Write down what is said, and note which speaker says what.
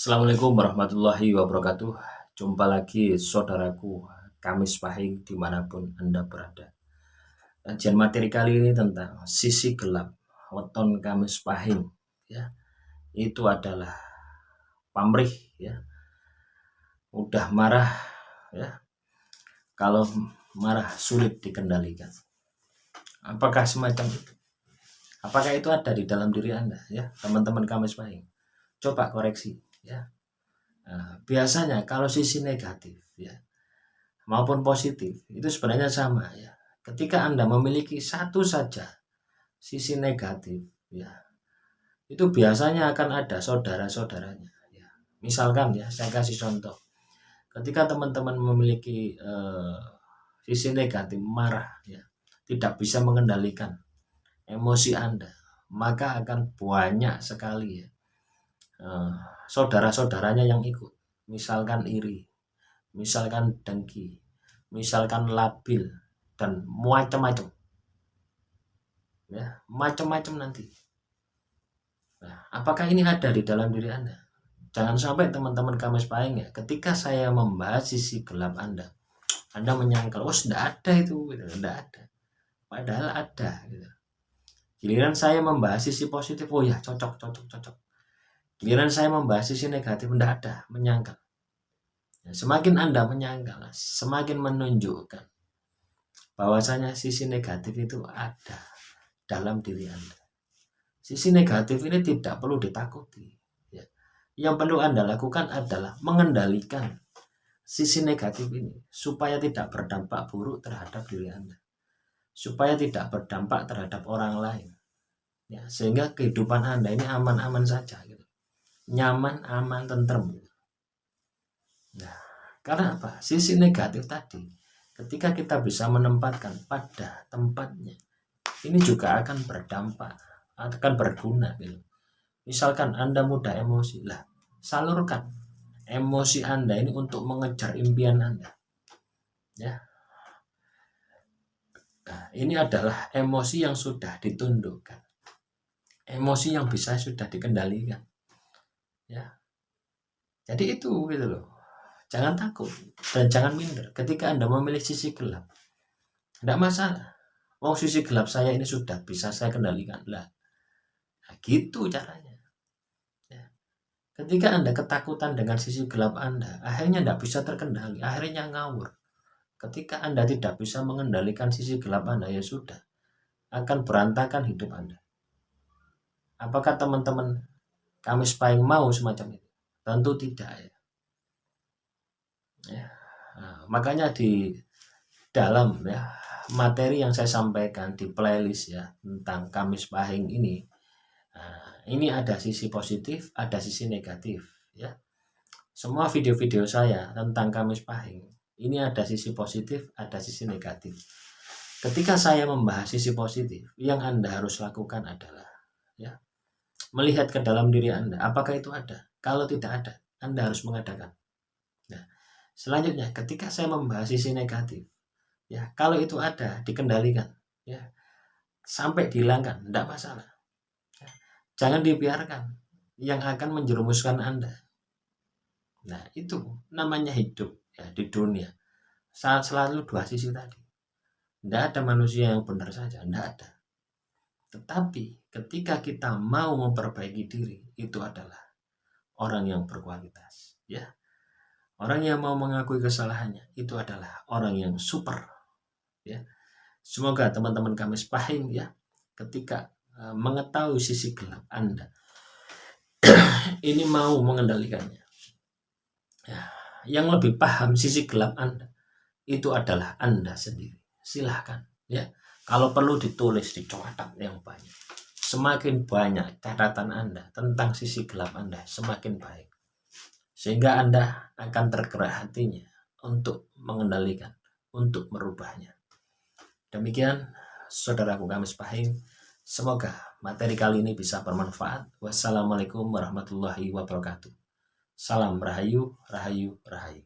Speaker 1: Assalamualaikum warahmatullahi wabarakatuh. Jumpa lagi saudaraku Kamis Pahing dimanapun Anda berada. Kajian materi kali ini tentang sisi gelap weton Kamis Pahing, ya. Itu adalah pamrih, ya. Mudah marah, ya. Kalau marah sulit dikendalikan. Apakah semacam itu? Apakah itu ada di dalam diri Anda, ya, teman-teman Kamis Pahing? Coba koreksi, ya. Nah, biasanya kalau sisi negatif, ya, maupun positif itu sebenarnya sama, ya. Ketika Anda memiliki satu saja sisi negatif, ya, itu biasanya akan ada saudara-saudaranya, ya. Misalkan, ya, saya kasih contoh. Ketika teman-teman memiliki sisi negatif, marah, ya, tidak bisa mengendalikan emosi Anda, maka akan banyak sekali, ya, saudara-saudaranya yang ikut. Misalkan iri, misalkan dengki, misalkan labil, dan macam-macam, ya, macam-macam nanti. Nah, apakah ini ada di dalam diri Anda? Jangan sampai teman-teman Kamis Pahing, ya, ketika saya membahas sisi gelap Anda menyangkal, oh, tidak ada itu, gitu. Tidak ada, padahal ada, gitu. Giliran saya membahas sisi positif, oh ya, cocok. Giliran saya membahas sisi negatif, tidak ada, menyangkal. Semakin Anda menyangkal, semakin menunjukkan bahwasanya sisi negatif itu ada dalam diri Anda. Sisi negatif ini tidak perlu ditakuti, ya. Yang perlu Anda lakukan adalah mengendalikan sisi negatif ini supaya tidak berdampak buruk terhadap diri Anda, supaya tidak berdampak terhadap orang lain, ya, sehingga kehidupan Anda ini aman-aman saja, gitu. Nyaman, aman, tentrem, gitu. Nah, karena apa? Sisi negatif tadi, ketika kita bisa menempatkan pada tempatnya, ini juga akan berdampak, akan berguna, gitu. Misalkan Anda mudah emosi, lah, salurkan emosi Anda ini untuk mengejar impian Anda, ya. Nah, ini adalah emosi yang sudah ditundukkan, emosi yang bisa sudah dikendalikan, ya. Jadi itu, gitu loh. Jangan takut dan jangan minder ketika Anda memilih sisi gelap. Tidak masalah. Oh, sisi gelap saya ini sudah bisa saya kendalikan lah. Nah, gitu caranya. Ya. Ketika Anda ketakutan dengan sisi gelap Anda, akhirnya tidak bisa terkendali, akhirnya ngawur. Ketika Anda tidak bisa mengendalikan sisi gelap Anda, ya sudah, akan berantakan hidup Anda. Apakah teman-teman Kamis Pahing mau semacam itu? Tentu tidak, ya. Ya. Nah, makanya di dalam, ya, materi yang saya sampaikan di playlist, ya, tentang Kamis Pahing ini, ini ada sisi positif, ada sisi negatif, ya. Semua video-video saya tentang Kamis Pahing ini ada sisi positif, ada sisi negatif. Ketika saya membahas sisi positif, yang Anda harus lakukan adalah, ya, melihat ke dalam diri Anda, apakah itu ada. Kalau tidak ada, Anda harus mengadakan. Nah, selanjutnya ketika saya membahas sisi negatif, ya, kalau itu ada, dikendalikan, ya, sampai dihilangkan, tidak masalah, ya. Jangan dibiarkan yang akan menjerumuskan Anda. Nah, itu namanya hidup, ya, di dunia. Selalu dua sisi tadi. Tidak ada manusia yang benar saja, tidak ada. Tetapi ketika kita mau memperbaiki diri, itu adalah orang yang berkualitas, ya. Orang yang mau mengakui kesalahannya, itu adalah orang yang super, ya. Semoga teman-teman Kamis Pahing, ya, ketika mengetahui sisi gelap Anda ini mau mengendalikannya, ya. Yang lebih paham sisi gelap Anda itu adalah Anda sendiri. Silahkan, ya. Kalau perlu ditulis, dicatat yang banyak. Semakin banyak catatan Anda tentang sisi gelap Anda, semakin baik. Sehingga Anda akan tergerak hatinya untuk mengendalikan, untuk merubahnya. Demikian saudaraku Kamis Pahing. Semoga materi kali ini bisa bermanfaat. Wassalamualaikum warahmatullahi wabarakatuh. Salam Rahayu, Rahayu, Rahayu.